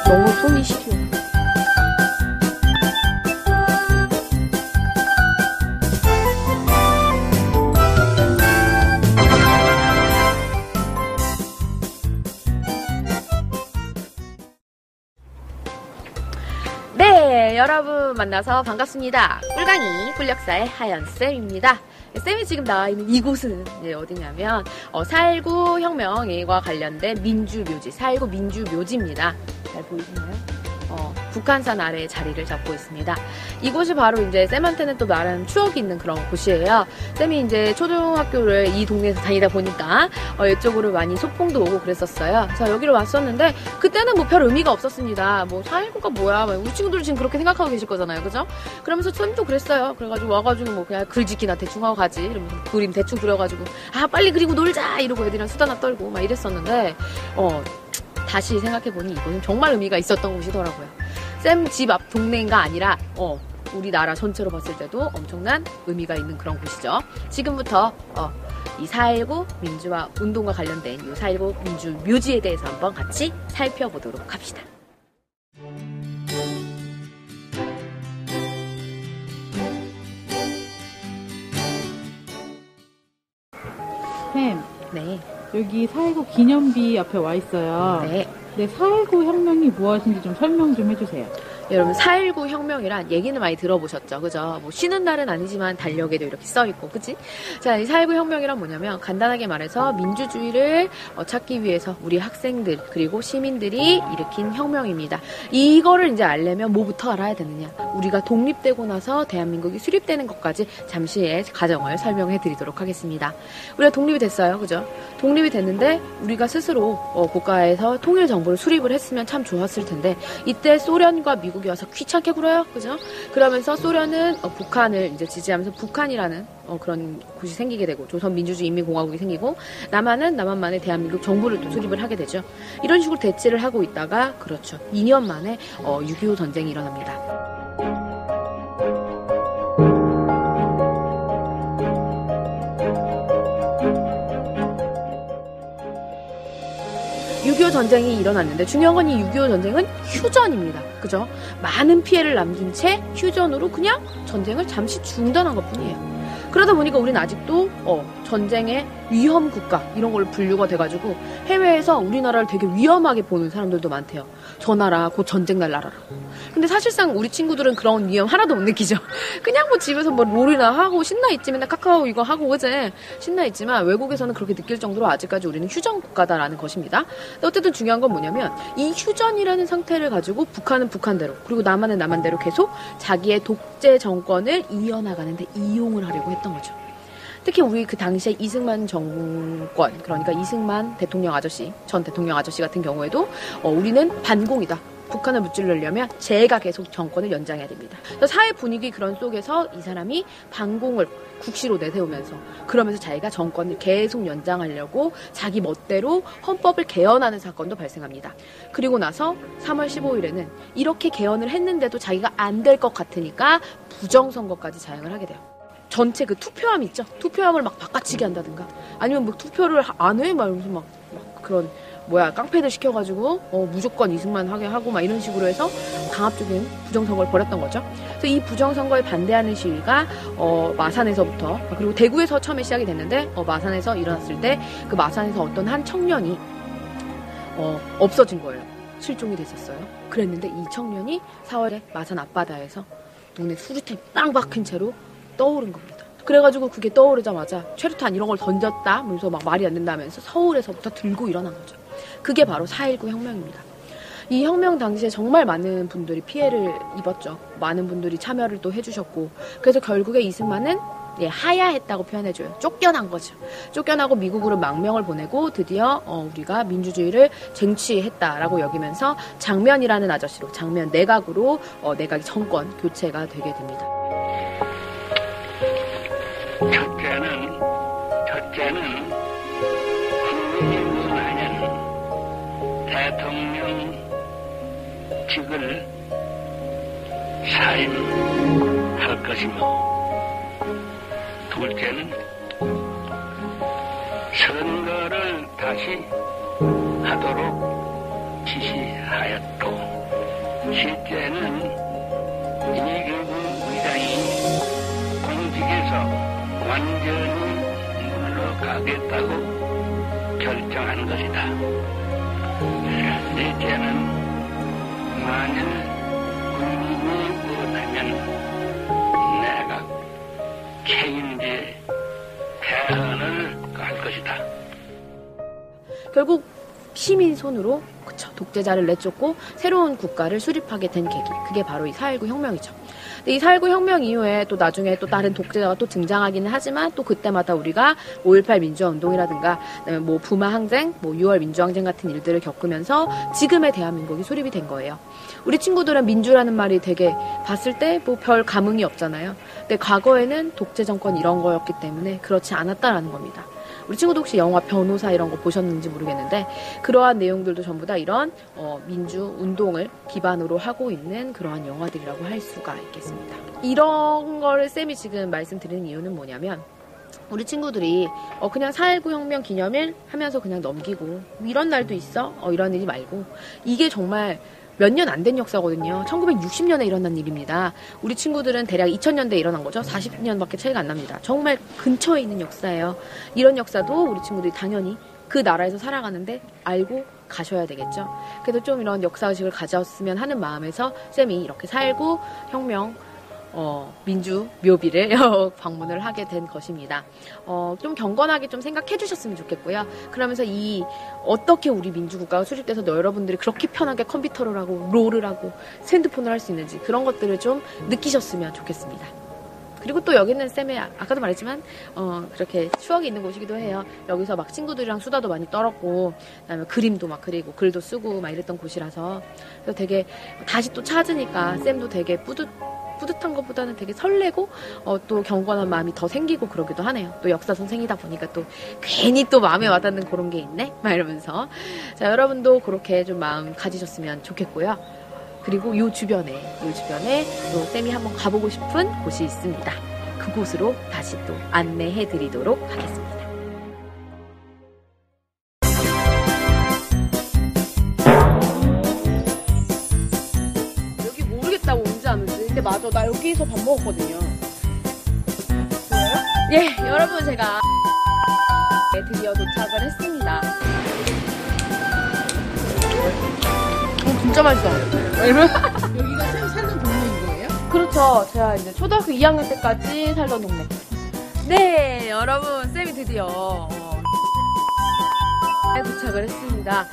너무 손이 시려. 네, 여러분 만나서 반갑습니다. 꿀강이 꿀역사의 하연쌤입니다. 쌤이 지금 나와 있는 이곳은 어디냐면 4.19 혁명과 관련된 민주묘지, 4.19 민주묘지입니다. 잘 보이시나요? 북한산 아래에 자리를 잡고 있습니다. 이곳이 바로 이제 쌤한테는 또 나름 추억이 있는 그런 곳이에요. 쌤이 이제 초등학교를 이 동네에서 다니다 보니까 이쪽으로 많이 소풍도 오고 그랬었어요. 그래서 여기로 왔었는데 그때는 뭐 별 의미가 없었습니다. 뭐 4.19가 뭐야? 우리 친구들 지금 그렇게 생각하고 계실 거잖아요, 그죠? 그러면서 쌤도 그랬어요. 그래가지고 와가지고 뭐 그냥 글짓기나 대충 하고 가지. 이러면서 그림 대충 그려가지고 빨리 그리고 놀자 이러고 애들이랑 수다나 떨고 막 이랬었는데 다시 생각해보니 이거는 정말 의미가 있었던 곳이더라고요. 쌤 집 앞 동네인가 아니라 우리나라 전체로 봤을 때도 엄청난 의미가 있는 그런 곳이죠. 지금부터 이 4.19 민주화 운동과 관련된 이 4.19 민주 묘지에 대해서 한번 같이 살펴보도록 합시다. 쌤, 네. 여기 4.19 기념비 앞에 와 있어요. 네. 네, 4.19 혁명이 무엇인지 좀 설명 좀 해주세요. 여러분 4.19 혁명이란 얘기는 많이 들어보셨죠, 그죠? 뭐 쉬는 날은 아니지만 달력에도 이렇게 써있고, 그치? 자, 이 4.19 혁명이란 뭐냐면 간단하게 말해서 민주주의를 찾기 위해서 우리 학생들 그리고 시민들이 일으킨 혁명입니다. 이거를 이제 알려면 뭐부터 알아야 되느냐? 우리가 독립되고 나서 대한민국이 수립되는 것까지 잠시의 과정을 설명해 드리도록 하겠습니다. 우리가 독립이 됐어요, 그죠? 독립이 됐는데 우리가 스스로 국가에서 통일 정부를 수립을 했으면 참 좋았을 텐데 이때 소련과 미국이 와서 귀찮게 굴어요, 그죠? 그러면서 소련은 북한을 이제 지지하면서 북한이라는 그런 곳이 생기게 되고 조선민주주의인민공화국이 생기고 남한은 남한만의 대한민국 정부를 또 수립을 하게 되죠. 이런 식으로 대치를 하고 있다가 그렇죠. 2년 만에 6.25 전쟁이 일어납니다. 6.25 전쟁이 일어났는데 중요한 건 이 6.25 전쟁은 휴전입니다. 그죠? 많은 피해를 남긴 채 휴전으로 그냥 전쟁을 잠시 중단한 것뿐이에요. 그러다 보니까 우리는 아직도 전쟁의 위험 국가 이런 걸로 분류가 돼가지고 해외에서 우리나라를 되게 위험하게 보는 사람들도 많대요. 저 나라 곧 전쟁 날 나라라고. 근데 사실상 우리 친구들은 그런 위험 하나도 못 느끼죠. 그냥 뭐 집에서 뭐 롤이나 하고 신나 있지, 맨날 카카오 이거 하고 그제 신나 있지만 외국에서는 그렇게 느낄 정도로 아직까지 우리는 휴전 국가다라는 것입니다. 근데 어쨌든 중요한 건 뭐냐면 이 휴전이라는 상태를 가지고 북한은 북한대로 그리고 남한은 남한대로 계속 자기의 독재 정권을 이어나가는데 이용을 하려고 했던 거죠. 특히 우리 그 당시에 이승만 정권, 그러니까 이승만 대통령 아저씨, 전 대통령 아저씨 같은 경우에도 우리는 반공이다. 북한을 무찌르려면 제가 계속 정권을 연장해야 됩니다. 사회 분위기 그런 속에서 이 사람이 반공을 국시로 내세우면서 그러면서 자기가 정권을 계속 연장하려고 자기 멋대로 헌법을 개헌하는 사건도 발생합니다. 그리고 나서 3월 15일에는 이렇게 개헌을 했는데도 자기가 안 될 것 같으니까 부정선거까지 자행을 하게 돼요. 전체 그 투표함 있죠? 투표함을 막 바꿔치기 한다든가 아니면 뭐 투표를 안 해? 막 이러면서 막 그런 깡패들 시켜가지고 무조건 이승만 하게 하고 막 이런 식으로 해서 강압적인 부정선거를 벌였던 거죠. 그래서 이 부정선거에 반대하는 시위가 마산에서부터 그리고 대구에서 처음에 시작이 됐는데 마산에서 일어났을 때 그 마산에서 어떤 한 청년이 없어진 거예요. 실종이 됐었어요. 그랬는데 이 청년이 4월에 마산 앞바다에서 눈에 수류탄이 빵 박힌 채로 떠오른 겁니다. 그래가지고 그게 떠오르자마자 최루탄 이런 걸 던졌다 하면서 막 말이 안 된다면서 서울에서부터 들고 일어난 거죠. 그게 바로 4.19 혁명입니다. 이 혁명 당시에 정말 많은 분들이 피해를 입었죠. 많은 분들이 참여를 또 해주셨고 그래서 결국에 이승만은 하야했다고 표현해줘요. 쫓겨난 거죠. 쫓겨나고 미국으로 망명을 보내고 드디어 우리가 민주주의를 쟁취했다라고 여기면서 장면이라는 아저씨로 장면 내각으로 내각이 정권 교체가 되게 됩니다. 첫째는 국민주의하는 대통령직을 사임할 것이며 둘째는 선거를 다시 하도록 지시하였고 실제는 이경우 의장이 공직에서 완전히 물러가겠다고 결정한 것이다. 넷째는 만일 국민이 원하면 내가 책임질 대안을 할 것이다. 결국 시민 손으로 그쵸, 독재자를 내쫓고 새로운 국가를 수립하게 된 계기, 그게 바로 이 4.19 혁명이죠. 근데 이 4.19 혁명 이후에 또 나중에 또 다른 독재자가 또 등장하기는 하지만 또 그때마다 우리가 5.18 민주화 운동이라든가 그다음에 뭐 부마 항쟁, 뭐 6월 민주항쟁 같은 일들을 겪으면서 지금의 대한민국이 수립이 된 거예요. 우리 친구들은 민주라는 말이 되게 봤을 때 뭐 별 감흥이 없잖아요. 근데 과거에는 독재 정권 이런 거였기 때문에 그렇지 않았다라는 겁니다. 우리 친구도 혹시 영화 변호사 이런 거 보셨는지 모르겠는데 그러한 내용들도 전부 다 이런 민주 운동을 기반으로 하고 있는 그러한 영화들이라고 할 수가 있겠습니다. 이런 거를 쌤이 지금 말씀드리는 이유는 뭐냐면 우리 친구들이 그냥 4.19 혁명 기념일 하면서 그냥 넘기고 이런 날도 있어? 이런 일이 말고 이게 정말 몇 년 안 된 역사거든요. 1960년에 일어난 일입니다. 우리 친구들은 대략 2000년대에 일어난 거죠. 40년밖에 차이가 안 납니다. 정말 근처에 있는 역사예요. 이런 역사도 우리 친구들이 당연히 그 나라에서 살아가는데 알고 가셔야 되겠죠. 그래서 좀 이런 역사의식을 가졌으면 하는 마음에서 쌤이 이렇게 4.19 혁명 민주 묘비를 방문을 하게 된 것입니다. 좀 경건하게 좀 생각해 주셨으면 좋겠고요. 그러면서 어떻게 우리 민주국가가 수립돼서 여러분들이 그렇게 편하게 컴퓨터를 하고 롤을 하고 핸드폰을 할 수 있는지 그런 것들을 좀 느끼셨으면 좋겠습니다. 그리고 또 여기는 쌤의 아까도 말했지만 그렇게 추억이 있는 곳이기도 해요. 여기서 막 친구들이랑 수다도 많이 떨었고 그다음에 그림도 막 그리고 글도 쓰고 막 이랬던 곳이라서 그래서 되게 다시 또 찾으니까 쌤도 되게 뿌듯한 것보다는 되게 설레고 또 경건한 마음이 더 생기고 그러기도 하네요. 또 역사 선생이다 보니까 또 괜히 또 마음에 와닿는 그런 게 있네? 막 이러면서 자 여러분도 그렇게 좀 마음 가지셨으면 좋겠고요. 그리고 요 주변에 또 쌤이 한번 가보고 싶은 곳이 있습니다. 그곳으로 다시 또 안내해 드리도록 하겠습니다. 여기 모르겠다고 온지 안 온지. 근데 맞아, 나 여기서 밥 먹었거든요. 그래요? 예, 여러분 제가 드디어 도착을 했습니다. 진짜 맛있어. 여기가 쌤 사는 동네인 거예요? 그렇죠. 제가 이제 초등학교 2학년 때까지 살던 동네. 네, 여러분, 쌤이 드디어 도착을 했습니다.